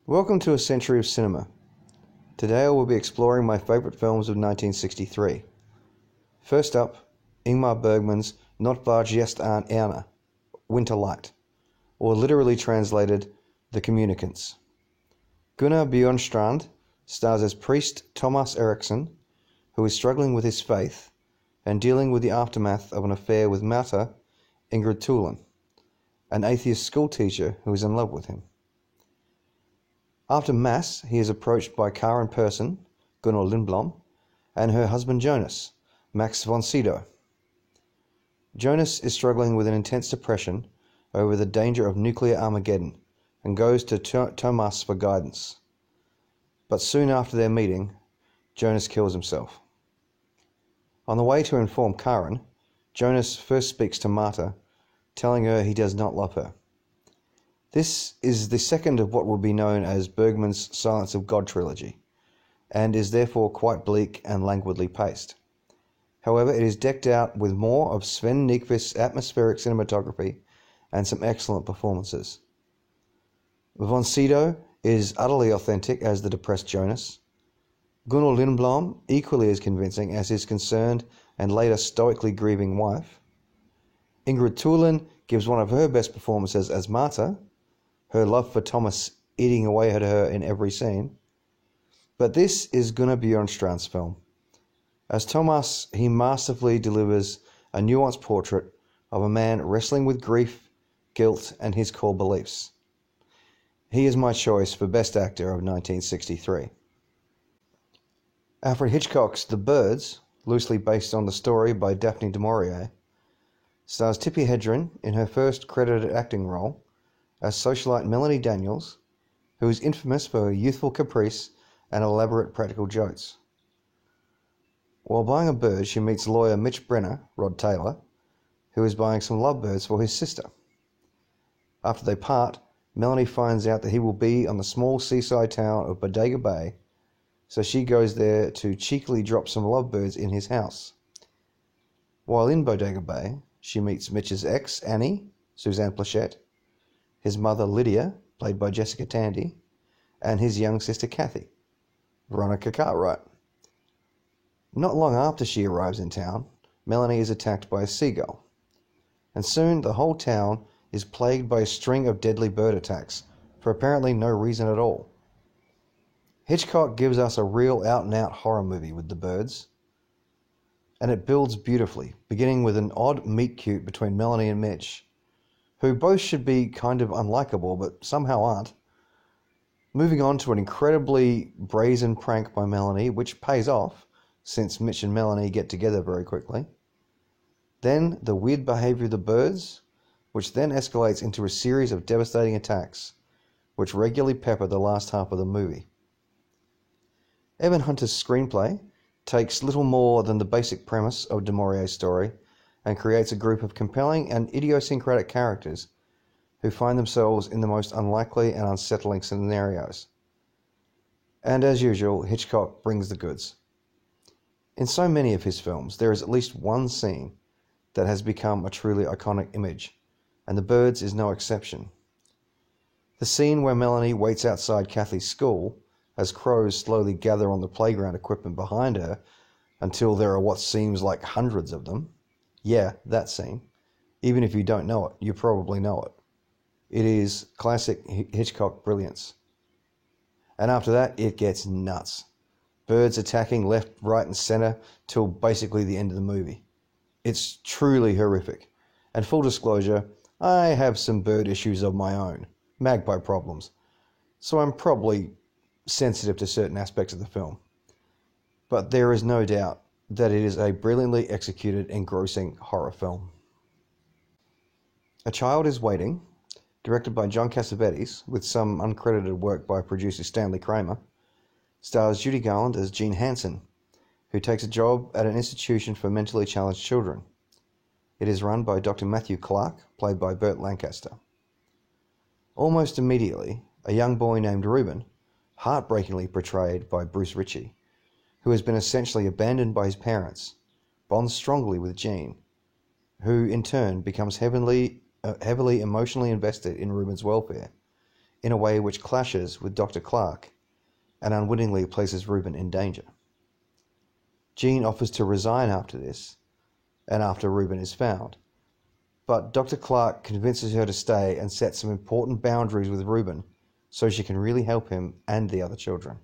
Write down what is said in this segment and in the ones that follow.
Welcome to A Century of Cinema. Today I will be exploring my favourite films of 1963. First up, Ingmar Bergman's Not var just an Erne, Winter Light, or literally translated, The Communicants. Gunnar Bjornstrand stars as priest Thomas Eriksson, who is struggling with his faith and dealing with the aftermath of an affair with Marta Ingrid Thulin, an atheist schoolteacher who is in love with him. After Mass, he is approached by Karen Persson, Gunnar Lindblom, and her husband Jonas, Max von Sydow. Jonas is struggling with an intense depression over the danger of nuclear Armageddon and goes to Thomas for guidance. But soon after their meeting, Jonas kills himself. On the way to inform Karen, Jonas first speaks to Marta, telling her he does not love her. This is the second of what will be known as Bergman's Silence of God trilogy, and is therefore quite bleak and languidly paced. However, it is decked out with more of Sven Nykvist's atmospheric cinematography and some excellent performances. Von Sydow is utterly authentic as the depressed Jonas. Gunnar Lindblom equally as convincing as his concerned and later stoically grieving wife. Ingrid Thulin gives one of her best performances as Marta, her love for Thomas eating away at her in every scene. But this is Gunnar Bjornstrand's film. As Thomas, he masterfully delivers a nuanced portrait of a man wrestling with grief, guilt, and his core beliefs. He is my choice for Best Actor of 1963. Alfred Hitchcock's The Birds, loosely based on the story by Daphne du Maurier, stars Tippi Hedren in her first credited acting role as socialite Melanie Daniels, who is infamous for her youthful caprice and elaborate practical jokes. While buying a bird, she meets lawyer Mitch Brenner, Rod Taylor, who is buying some lovebirds for his sister. After they part, Melanie finds out that he will be on the small seaside town of Bodega Bay, so she goes there to cheekily drop some lovebirds in his house. While in Bodega Bay, she meets Mitch's ex, Annie, Suzanne Plachette, his mother Lydia, played by Jessica Tandy, and his young sister Kathy, Veronica Cartwright. Not long after she arrives in town, Melanie is attacked by a seagull, and soon the whole town is plagued by a string of deadly bird attacks for apparently no reason at all. Hitchcock gives us a real out-and-out horror movie with The Birds, and it builds beautifully, beginning with an odd meet-cute between Melanie and Mitch, who both should be kind of unlikable but somehow aren't. Moving on to an incredibly brazen prank by Melanie, which pays off, since Mitch and Melanie get together very quickly. Then the weird behaviour of the birds, which then escalates into a series of devastating attacks, which regularly pepper the last half of the movie. Evan Hunter's screenplay takes little more than the basic premise of du Maurier's story and creates a group of compelling and idiosyncratic characters who find themselves in the most unlikely and unsettling scenarios. And as usual, Hitchcock brings the goods. In so many of his films, there is at least one scene that has become a truly iconic image, and The Birds is no exception. The scene where Melanie waits outside Kathy's school as crows slowly gather on the playground equipment behind her until there are what seems like hundreds of them. Yeah, that scene. Even if you don't know it, you probably know it. It is classic Hitchcock brilliance. And after that, it gets nuts. Birds attacking left, right, and center till basically the end of the movie. It's truly horrific. And full disclosure, I have some bird issues of my own, magpie problems, so I'm probably sensitive to certain aspects of the film. But there is no doubt that it is a brilliantly executed, engrossing horror film. A Child is Waiting, directed by John Cassavetes, with some uncredited work by producer Stanley Kramer, stars Judy Garland as Jean Hansen, who takes a job at an institution for mentally challenged children. It is run by Dr. Matthew Clark, played by Burt Lancaster. Almost immediately, a young boy named Reuben, heartbreakingly portrayed by Bruce Ritchie, who has been essentially abandoned by his parents, bonds strongly with Jean, who in turn becomes heavily emotionally invested in Reuben's welfare, in a way which clashes with Dr. Clark and unwittingly places Reuben in danger. Jean offers to resign after this and after Reuben is found, but Dr. Clark convinces her to stay and sets some important boundaries with Reuben so she can really help him and the other children.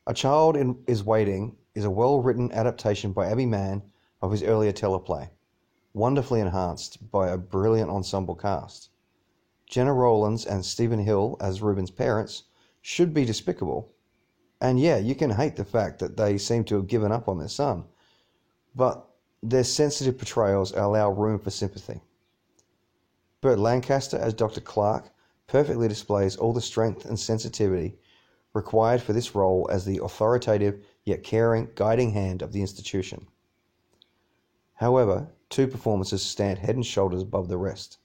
A Child is Waiting is a well-written adaptation by Abbie Mann of his earlier teleplay, wonderfully enhanced by a brilliant ensemble cast. Jenna Rollins and Stephen Hill as Reuben's parents should be despicable, and yeah, you can hate the fact that they seem to have given up on their son, but their sensitive portrayals allow room for sympathy. Burt Lancaster as Dr. Clark perfectly displays all the strength and sensitivity required for this role as the authoritative yet caring guiding hand of the institution. However, two performances stand head and shoulders above the rest: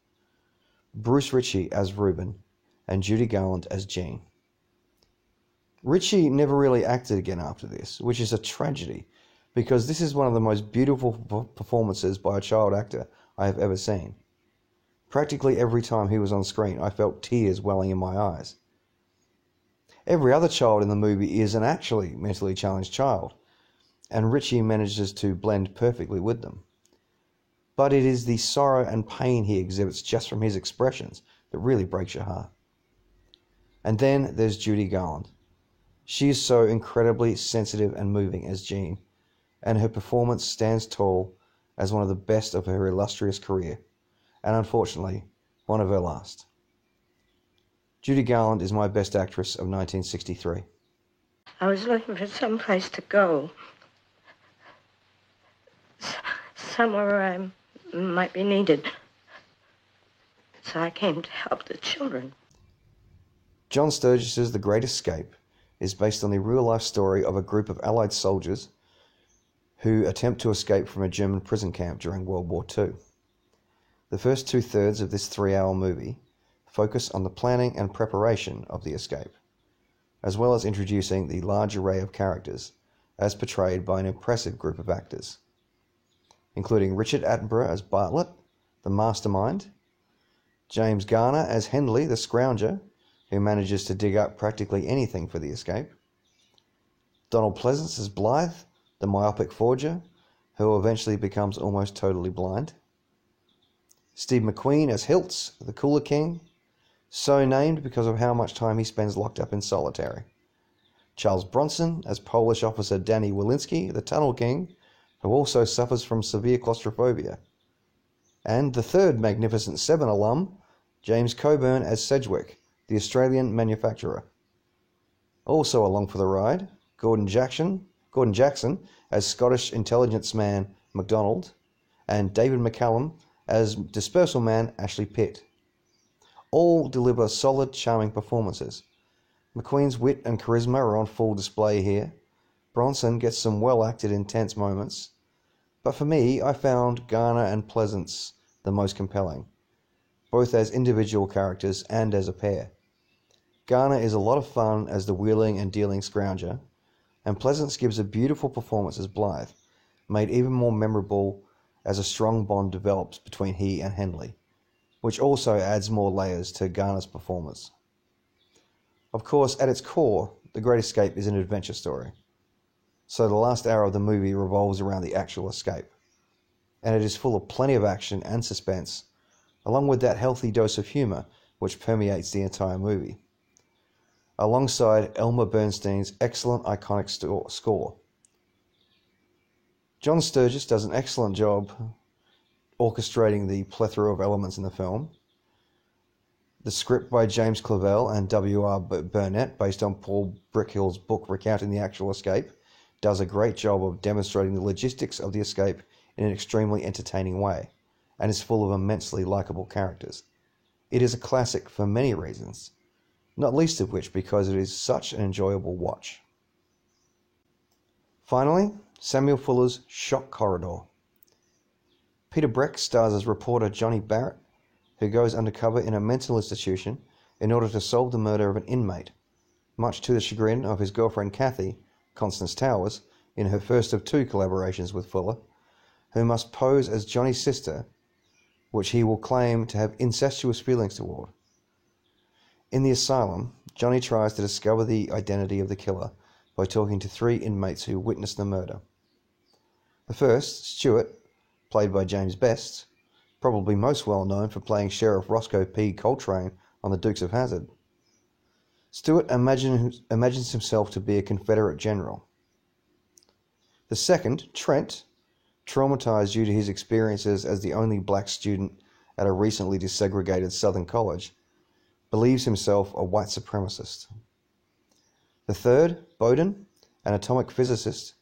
Bruce Ritchie as Reuben and Judy Garland as Jean. Ritchie never really acted again after this, which is a tragedy, because this is one of the most beautiful performances by a child actor I have ever seen. Practically every time he was on screen, I felt tears welling in my eyes. Every other child in the movie is an actually mentally challenged child, and Ritchie manages to blend perfectly with them. But it is the sorrow and pain he exhibits just from his expressions that really breaks your heart. And then there's Judy Garland. She is so incredibly sensitive and moving as Jean, and her performance stands tall as one of the best of her illustrious career, and unfortunately, one of her last. Judy Garland is my best actress of 1963. I was looking for some place to go. Somewhere where I might be needed. So I came to help the children. John Sturgis's The Great Escape is based on the real-life story of a group of Allied soldiers who attempt to escape from a German prison camp during World War II. The first two-thirds of this 3-hour movie focus on the planning and preparation of the escape, as well as introducing the large array of characters as portrayed by an impressive group of actors, including Richard Attenborough as Bartlett, the mastermind, James Garner as Hendley, the scrounger, who manages to dig up practically anything for the escape, Donald Pleasence as Blythe, the myopic forger, who eventually becomes almost totally blind, Steve McQueen as Hiltz, the Cooler King, so named because of how much time he spends locked up in solitary, Charles Bronson as Polish officer Danny Walensky, the Tunnel King, who also suffers from severe claustrophobia, and the third Magnificent Seven alum, James Coburn as Sedgwick, the Australian manufacturer. Also along for the ride, Gordon Jackson as Scottish intelligence man MacDonald, and David McCallum as dispersal man Ashley Pitt. All deliver solid, charming performances. McQueen's wit and charisma are on full display here. Bronson gets some well-acted, intense moments. But for me, I found Garner and Pleasence the most compelling, both as individual characters and as a pair. Garner is a lot of fun as the wheeling and dealing scrounger, and Pleasence gives a beautiful performance as Blythe, made even more memorable as a strong bond develops between he and Hendley, which also adds more layers to Garner's performance. Of course, at its core, The Great Escape is an adventure story, so the last hour of the movie revolves around the actual escape, and it is full of plenty of action and suspense, along with that healthy dose of humour which permeates the entire movie, alongside Elmer Bernstein's excellent iconic score. John Sturges does an excellent job orchestrating the plethora of elements in the film. The script by James Clavell and W.R. Burnett, based on Paul Brickhill's book recounting the actual escape, does a great job of demonstrating the logistics of the escape in an extremely entertaining way, and is full of immensely likable characters. It is a classic for many reasons, not least of which because it is such an enjoyable watch. Finally, Samuel Fuller's Shock Corridor. Peter Breck stars as reporter Johnny Barrett, who goes undercover in a mental institution in order to solve the murder of an inmate, much to the chagrin of his girlfriend Kathy, Constance Towers, in her first of two collaborations with Fuller, who must pose as Johnny's sister, which he will claim to have incestuous feelings toward. In the asylum, Johnny tries to discover the identity of the killer by talking to 3 inmates who witnessed the murder. The first, Stuart, played by James Best, probably most well known for playing Sheriff Roscoe P. Coltrane on The Dukes of Hazzard. Stuart imagines himself to be a Confederate general. The second, Trent, traumatized due to his experiences as the only black student at a recently desegregated Southern college, believes himself a white supremacist. The third, Bowden, an atomic physicist,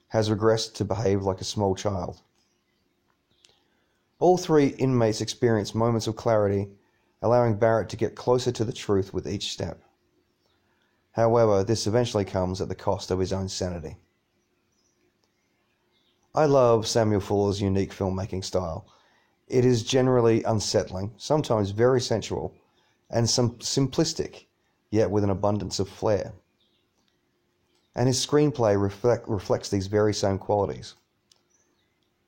has regressed to behave like a small child. All 3 inmates experience moments of clarity, allowing Barrett to get closer to the truth with each step. However, this eventually comes at the cost of his own sanity. I love Samuel Fuller's unique filmmaking style. It is generally unsettling, sometimes very sensual, and some simplistic, yet with an abundance of flair. And his screenplay reflects these very same qualities.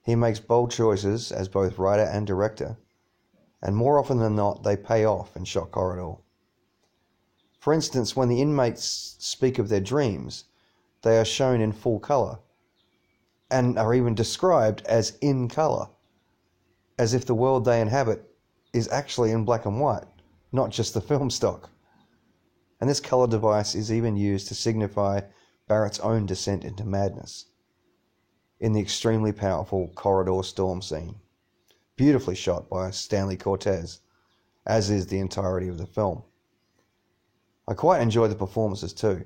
He makes bold choices as both writer and director, and more often than not, they pay off in Shock Corridor. For instance, when the inmates speak of their dreams, they are shown in full colour, and are even described as in colour, as if the world they inhabit is actually in black and white, not just the film stock. And this colour device is even used to signify Barrett's own descent into madness in the extremely powerful corridor storm scene, beautifully shot by Stanley Cortez, as is the entirety of the film. I quite enjoy the performances too.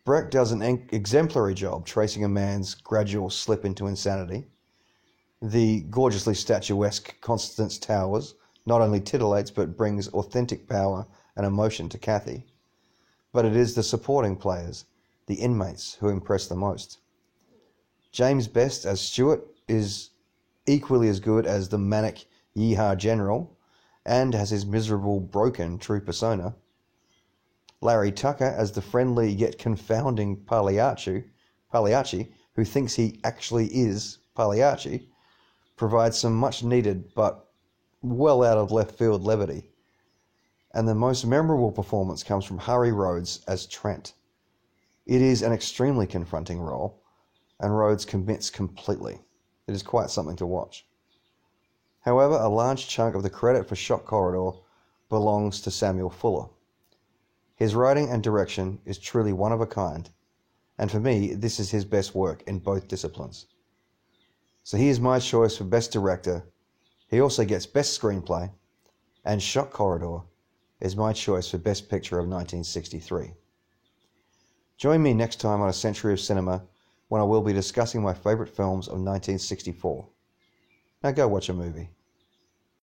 Brecht does an exemplary job tracing a man's gradual slip into insanity. The gorgeously statuesque Constance Towers not only titillates but brings authentic power and emotion to Kathy. But it is the supporting players, the inmates, who impress the most. James Best as Stuart is equally as good as the manic Yeehaw General, and has his miserable, broken true persona. Larry Tucker as the friendly yet confounding Pagliacci, who thinks he actually is Pagliacci, provides some much needed but well out of left field levity. And the most memorable performance comes from Harry Rhodes as Trent. It is an extremely confronting role, and Rhodes commits completely. It is quite something to watch. However, a large chunk of the credit for Shock Corridor belongs to Samuel Fuller. His writing and direction is truly one of a kind, and for me, this is his best work in both disciplines. So he is my choice for Best Director. He also gets Best Screenplay, and Shock Corridor is my choice for Best Picture of 1963. Join me next time on A Century of Cinema, when I will be discussing my favourite films of 1964. Now go watch a movie.